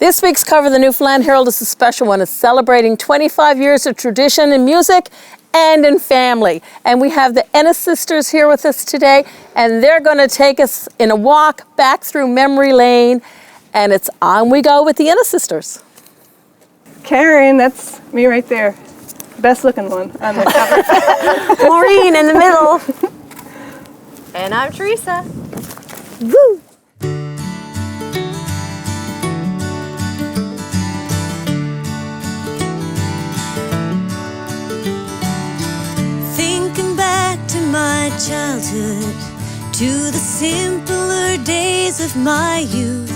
This week's cover of the Newfoundland Herald is a special one. It's celebrating 25 years of tradition in music and in family. And we have the Ennis Sisters here with us today, and they're going to take us in a walk back through memory lane, and it's on we go with the Ennis Sisters. Karen, that's me right there. Best looking one on the cover. Maureen in the middle. And I'm Teresa. Woo! Thinking back to my childhood, to the simpler days of my youth.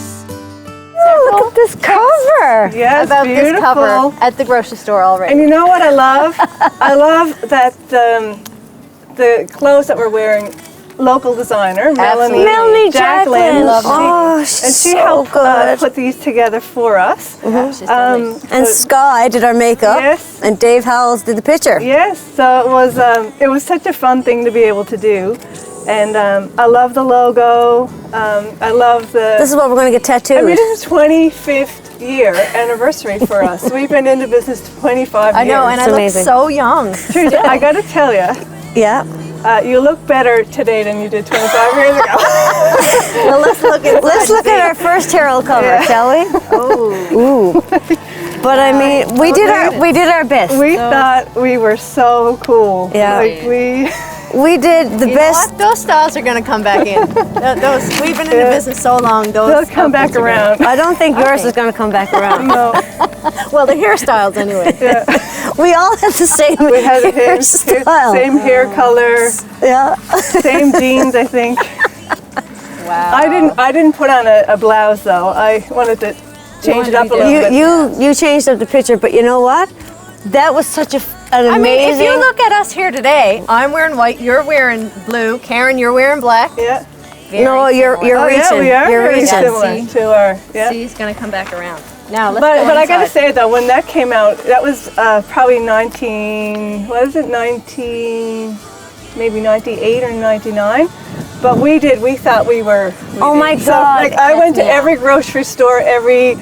Oh, look at this cover. Yes, About beautiful. this cover at the grocery store already. And you know what I love? I love that the clothes that we're wearing, local designer, Melanie Jacqueline. Jacqueline. She's She so helped good. put these together for us. She's lovely. And Sky did our makeup. Yes. And Dave Howells did the picture. Yes, so it was such a fun thing to be able to do. And I love the logo. I love the... This is what we're going to get tattooed. I mean, this is 25th year anniversary for us. We've been into business 25 years. I know, and I look amazing. so young. Teresa, I got to tell you, Yeah. you look better today than you did 25 years ago. Well, let's look at our first Herald cover, shall we? Oh, Ooh. But I mean, we did our best. We thought we were so cool. Yeah. We did the you best. know what? Those styles are going to come back in. Those we've been in the business so long. They'll come back around. I don't think yours is going to come back around. No. Well, the hairstyles anyway. Yeah. We all had the same We had the hairstyle. same hair color, Yeah. same jeans, I think. Wow. I didn't put on a blouse though. I wanted to change it up a little bit. You changed up the picture, but you know what? That was such an amazing. I mean, if you look at us here today, I'm wearing white, you're wearing blue, Karen, you're wearing black. Yeah. No, you're Oh, reaching. yeah, we are You're very reaching. similar to our. Yeah. See, it's going to come back around. Now, let's But go I gotta inside. say though, when that came out, that was probably maybe 98 or 99. But we thought we were. Oh my So, God. like, I went to Yeah. every grocery store, every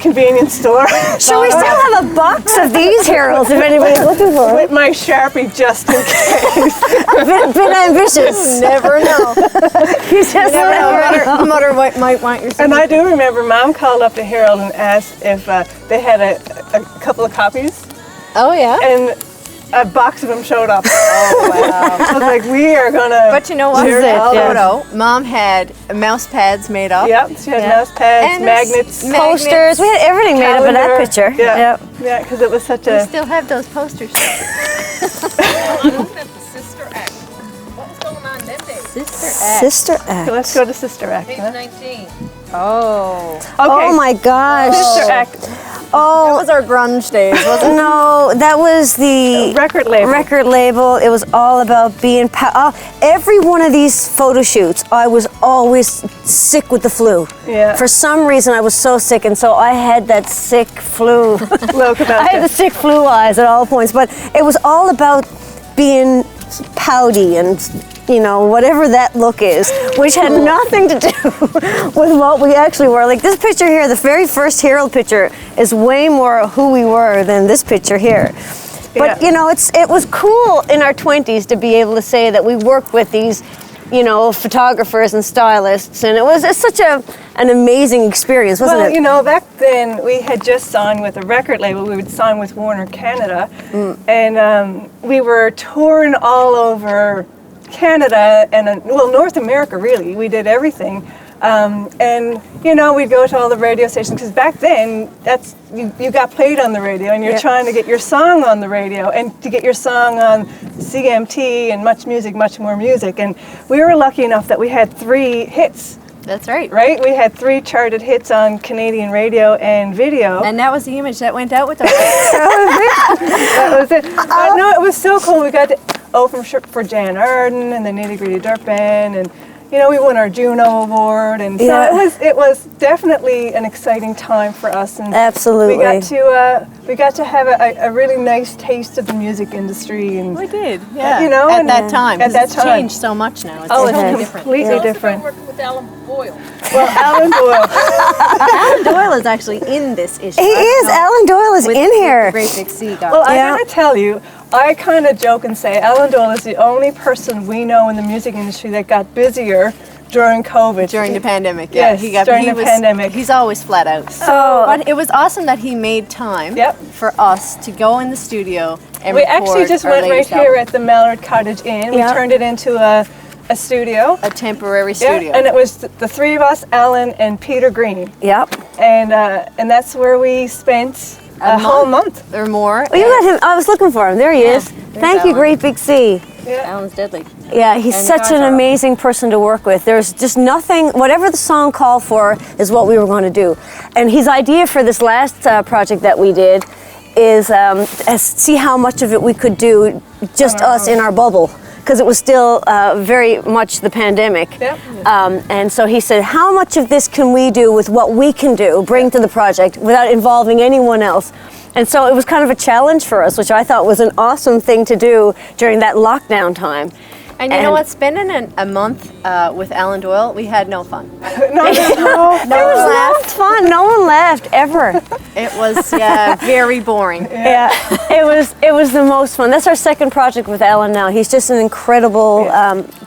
convenience store. Should we still have a box of these Heralds if anybody's looking for it? With my Sharpie just in case. Bit ambitious. Never know. You just never know. Mother might want your And I do remember Mom called up the Herald and asked if they had a couple of copies, Oh, yeah? and a box of them showed up. Oh wow! I was like, we are gonna. But you know what? share That all this. photo, Mom had mouse pads made up. Yep, she had Yeah. mouse pads, And magnets, Posters. We had everything made up of that calendar. picture. Yeah, Yep. yeah, because it was such We a. still have those posters. Sister Act. What was going on that day? Sister Act. Sister Act. Let's go to Sister Act. Huh? 19. Oh. Okay. Oh my gosh. Sister Act That Oh was our grunge days, wasn't it? no, that was the record label. record label. It was all about being. Every one of these photo shoots, I was always sick with the flu. Yeah. For some reason, I was so sick, and so I had that sick flu. Look about I had the that. sick flu eyes at all points. But it was all about being pouty and, you know, whatever that look is, which had nothing to do with what we actually were. Like this picture here, the very first Herald picture, is way more who we were than this picture here. But Yeah. you know, it was cool in our 20s to be able to say that we worked with these, you know, photographers and stylists, and it's such an amazing experience, wasn't Well, it? you know, back then we had just signed with a record label. We would sign with Warner Canada, and we were touring all over Canada and North America. Really, we did everything. And you know, we'd go to all the radio stations because back then you got played on the radio, and you're Yeah. trying to get your song on the radio, and to get your song on CMT and Much More Music. And we were lucky enough that we had 3 hits. That's right. Right, we had 3 charted hits on Canadian radio and video. And that was the image that went out with us. That was it. But no, it was so cool. We got to open for Jan Arden and the Nitty Gritty Dirt Band, and you know, we won our Juno Award, and so Yeah. it was definitely an exciting time for us. And Absolutely. we got to have a really nice taste of the music industry, and We did, yeah. You know, at and- that time. at 'cause that it's time. changed so much now. It's oh, totally it's different. completely different. Working with Alan Doyle. Well, Alan Doyle. Alan Doyle is actually in this issue. He is. Alan Doyle is in here. The Great Big Sea guy. Well, I Yeah. gotta tell you, I kind of joke and say Alan Doyle is the only person we know in the music industry that got busier during COVID. During the pandemic, Yes, during the pandemic. He's always flat out. So- but it was awesome that he made time Yep. for us to go in the studio and We record actually just our went right latest here album. at the Mallard Cottage Inn. We Yeah. turned it into a studio. A temporary Yeah, studio. and it was the three of us, Alan and Peter Green, Yep. and that's where we spent a whole month. or more. Well, you got him. I was looking for him. There he is. Thank you, Alan. Great Big Sea. Alan's deadly. Yeah, he's And such an Gaga. amazing person to work with. There's just nothing, whatever the song called for is what we were going to do. And his idea for this last project that we did is see how much of it we could do just us in our bubble, because it was still very much the pandemic. Yep. And so he said, how much of this can we do with what we can do, bring to the project without involving anyone else? And so it was kind of a challenge for us, which I thought was an awesome thing to do during that lockdown time. And you know what? Spending a month with Alan Doyle, we had no fun. No, It was not fun. No one laughed ever. It was very boring. Yeah, it was the most fun. That's our second project with Alan now. He's just an incredible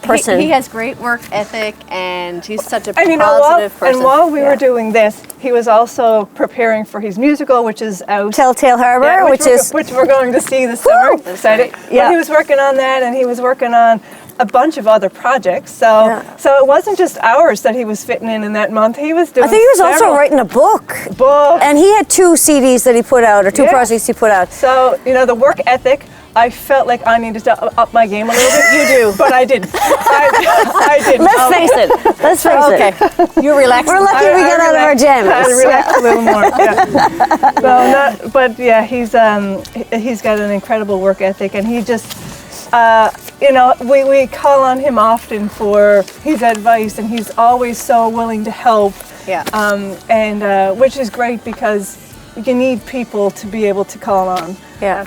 person. He has great work ethic, and he's such a and you know what? positive person. And while we were doing this, he was also preparing for his musical, which is out. Telltale Harbor, Yeah, which which we're going to see this summer. Excited. right. Yeah. But he was working on that, and he was working on a bunch of other projects. So, Yeah. so it wasn't just ours that he was fitting in that month. He was doing. I think he was also several writing a book. books. And he had 2 CDs that he put out, or 2 Yeah. projects he put out. So you know the work ethic. I felt like I needed to up my game a little bit. You do, but I didn't. I didn't. Let's face it. Let's face Okay, it. you relax. We're lucky we get out of our I jammies. relaxed a little more. Yeah. But yeah, he's got an incredible work ethic, and he just, we call on him often for his advice, and he's always so willing to help. Yeah. And which is great because you need people to be able to call on. Yeah.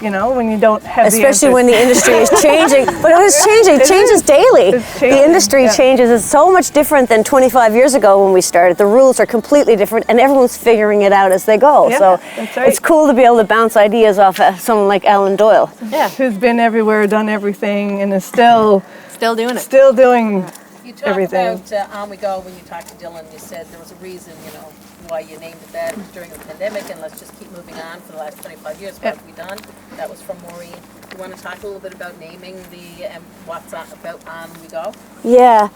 When you don't have Especially the when the industry is changing. But it is changing. It changes daily. It's changing, The industry yeah. changes. It's so much different than 25 years ago when we started. The rules are completely different, and everyone's figuring it out as they go. Yeah, So that's right. it's cool to be able to bounce ideas off someone like Alan Doyle. Yeah, who's been everywhere, done everything, and is still doing it. still doing. You talked Everything. about On We Go when you talked to Dylan. You said there was a reason, why you named it that during the pandemic, and let's just keep moving on for the last 25 years. What have we done? That was from Maureen. You want to talk a little bit about naming the what's about On We Go? Yeah.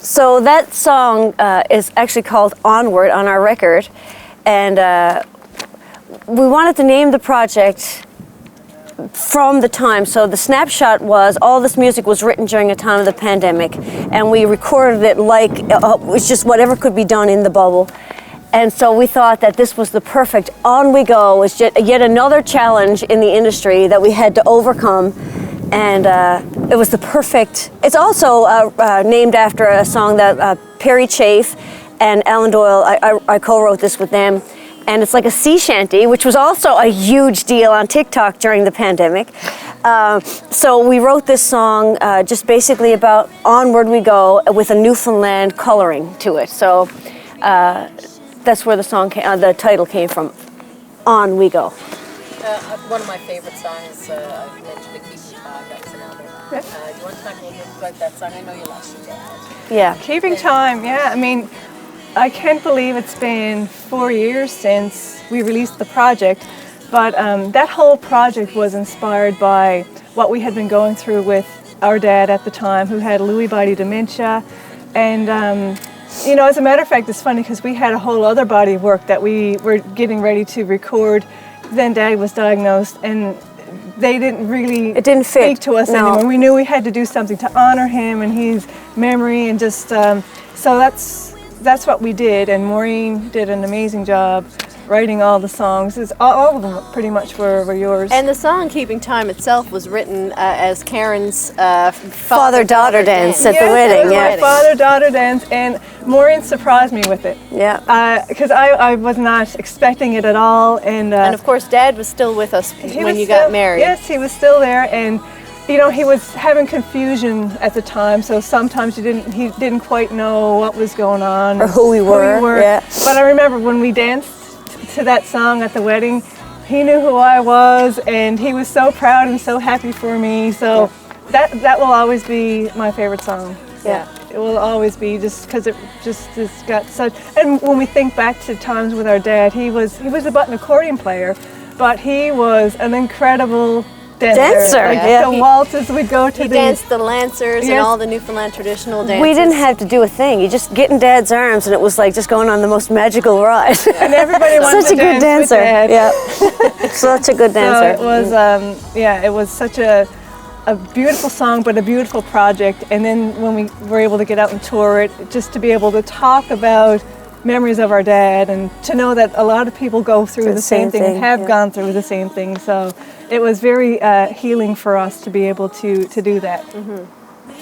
So that song is actually called Onward on our record. And we wanted to name the project from the time. So the snapshot was all this music was written during a time of the pandemic, and we recorded it like it was just whatever could be done in the bubble. And so we thought that this was the perfect On We Go was yet another challenge in the industry that we had to overcome. And it was the perfect, it's also named after a song that Perry Chafe and Alan Doyle, I co-wrote this with them. And it's like a sea shanty, which was also a huge deal on TikTok during the pandemic. So we wrote this song just basically about onward we go with a Newfoundland coloring to it. So that's where the title came from, On We Go. One of my favorite songs, I mentioned it, Keep Talk, that's an album. Do you want to talk a little bit about that song? I know you lost your dad. Yeah. Keeping time, yeah. I mean, I can't believe it's been 4 years since we released the project, but that whole project was inspired by what we had been going through with our dad at the time, who had Lewy body dementia. And, as a matter of fact, it's funny because we had a whole other body of work that we were getting ready to record. Then Dad was diagnosed, and they didn't really It didn't fit. speak to us No. anymore. We knew we had to do something to honor him and his memory, and just so that's what we did. And Maureen did an amazing job writing all the songs. All of them pretty much were yours. And the song "Keeping Time" itself was written as Karen's Father-daughter dance at the Yes, wedding. it was Yeah. my father-daughter dance, and Maureen surprised me with it. Yeah. Because I was not expecting it at all, and And of course, Dad was still with us he when was you still- got married. Yes, he was still there, and he was having confusion at the time, so sometimes he didn't quite know what was going on Or who we were. Yeah. But I remember when we danced to that song at the wedding, he knew who I was, and he was so proud and so happy for me. So that will always be my favorite song. Yeah. It will always be, just because it's got such. And when we think back to times with our dad, he was a button accordion player, but he was an incredible dancer. Yeah. The waltzes we'd go to. He danced the Lancers and all the Newfoundland traditional dances. We didn't have to do a thing. You just get in Dad's arms, and it was like just going on the most magical ride. And everybody wanted Such to a good dance dancer. with Dad. Yeah. Such a good dancer. So it was, it was such a beautiful song, but a beautiful project. And then when we were able to get out and tour it, just to be able to talk about memories of our dad, and to know that a lot of people go through the same thing and have gone through the same thing. So it was very healing for us to be able to do that.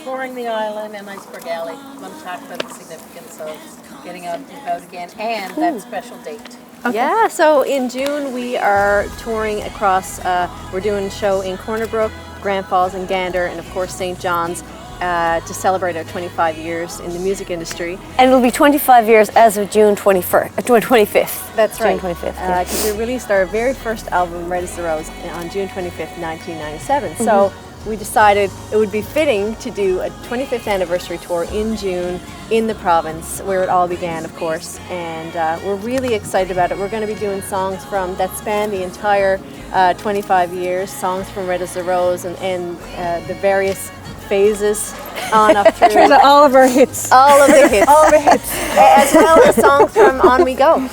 Touring the island and Iceberg Alley. I want to talk about the significance of getting out and about again and that special date. Okay. Yeah, so in June we are touring across, we're doing a show in Corner Brook, Grand Falls and Gander, and of course St. John's, to celebrate our 25 years in the music industry. And it'll be 25 years as of June 25th. That's right. June 25th. Because we released our very first album, Red as the Rose, on June 25th, 1997. So we decided it would be fitting to do a 25th anniversary tour in June in the province, where it all began, of course. And we're really excited about it. We're going to be doing songs that span the entire 25 years, songs from Red as the Rose and the various phases on up through. Turns out all of our hits. All of the hits. All of the hits. As well as songs from On We Go.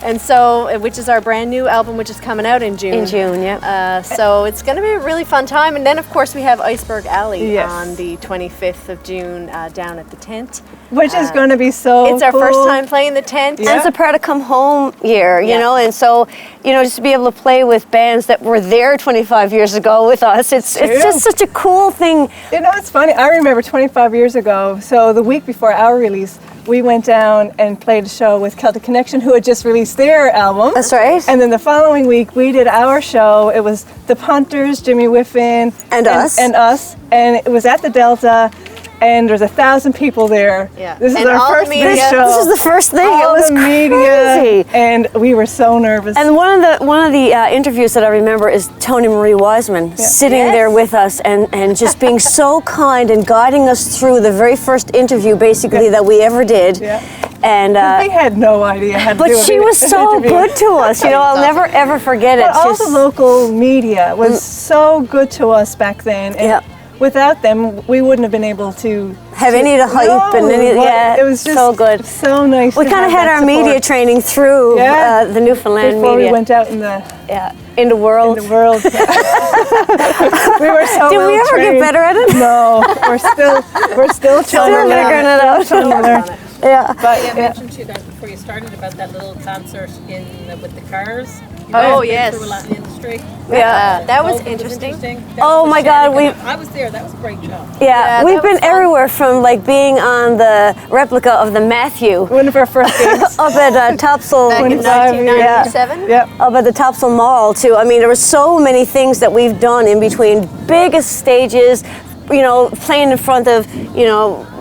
And so, which is our brand new album, which is coming out in June. In June, yeah. So it's going to be a really fun time. And then, of course, we have Iceberg Alley Yes. on the 25th of June down at the tent. Which is going to be so It's our cool. first time playing the tent. And it's a part of come home year, you know, and so, just to be able to play with bands that were there 25 years ago with us, it's just such a cool thing. It's funny. I remember 25 years ago, so the week before our release, we went down and played a show with Celtic Connection, who had just released their album. That's right. And then the following week, we did our show. It was the Punters, Jimmy Whiffin, And us. and it was at the Delta. And there's 1,000 people there. Yeah. This is And our all the first media. big show. This is the first thing. All it was the media, crazy. and we were so nervous. And one of the interviews that I remember is Toni Marie Wiseman sitting there with us and just being so kind and guiding us through the very first interview, basically, that we ever did. Yeah. And we had no idea how to do but it. she was so good to us. I'll never ever forget it. But all the local media was so good to us back then. And without them, we wouldn't have been able to have any of the hype and any. it was just so good. So nice. We kind of had our media training through the Newfoundland before media. we went out in the in the world. we were so Did we ever get better at it? No, we're still trying to figuring it out. Yeah. But I mentioned to you guys before you started about that little concert with the cars. Oh, yes. Through a lot in the industry. Yeah. That was It interesting. That Oh was my a God, shenanigan. I was there. That was a great job. Yeah, we've that been was fun. everywhere from like being on the replica of the Matthew one of our first gigs. up at Topsail. Back in 1997. Yep. Up at the Topsail Mall too. I mean, there were so many things that we've done in between biggest stages, playing in front of,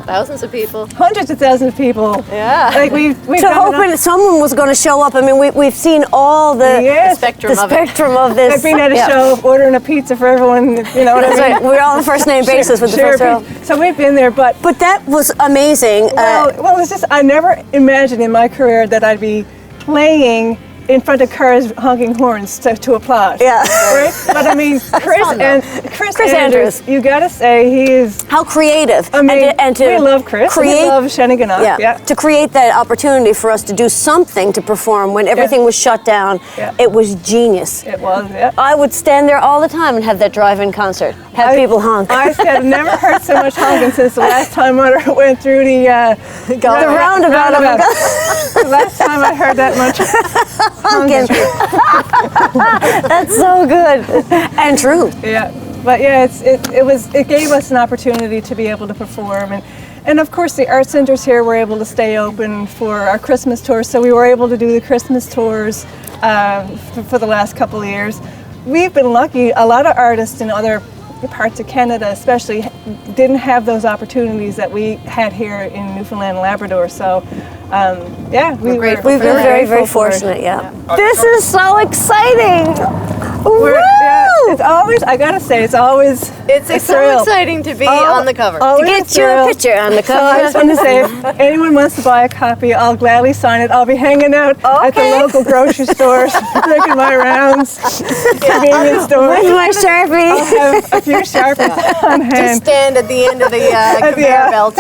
Thousands of people. Hundreds of thousands of people. Yeah. Like we've to done hoping that someone was going to show up. I mean, we've seen all the Spectrum the of it. spectrum of this. Like being at a show, ordering a pizza for everyone. You know what I That's mean? right. We're all on a first name basis with the Share first row. So we've been there, but But that was amazing. well, it's just I never imagined in my career that I'd be playing in front of cars honking horns to applaud. Yeah. Right? But I mean, Chris Andrews. you gotta say he is. How creative. I mean, and to we love Chris. Create, We love Shenanigans. Yeah. To create that opportunity for us to do something to perform when everything was shut down, it was genius. It was. Yeah. I would stand there all the time and have that drive-in concert, have people honk. I said I've never heard so much honking since the last time I went through the roundabout. The last time I heard that much Honking. That's so good and true. Yeah, but yeah, it gave us an opportunity to be able to perform, and of course the art centers here were able to stay open for our Christmas tours, so we were able to do the Christmas tours for the last couple of years. We've been lucky. A lot of artists in other parts of Canada especially didn't have those opportunities that we had here in Newfoundland and Labrador. So yeah, We've been very, very grateful for it. fortunate, yeah. This is so exciting! It's always, I gotta say, it's always It's a so thrill. exciting to be on the cover. To get you a picture on the So I just cover. want to say, if anyone wants to buy a copy, I'll gladly sign it. I'll be hanging out at the local grocery stores, making my rounds, convenience stores. With my Sharpie. I'll have a few Sharpies on Just hand. stand at the end of the conveyor belt.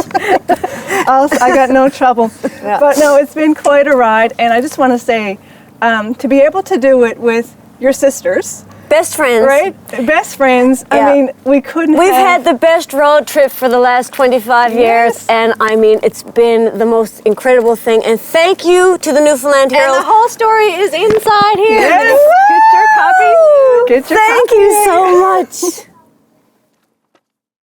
I got no trouble. But no, it's been quite a ride, and I just want to say, to be able to do it with your sisters, Best friends. right? Best friends. Yeah. I mean, we couldn't. We've have, had the best road trip for the last 25 years, Yes. and I mean, it's been the most incredible thing. And thank you to the Newfoundland And Herald. the whole story is inside here. Yes. Get your copy. Get your Thank copy. you so much.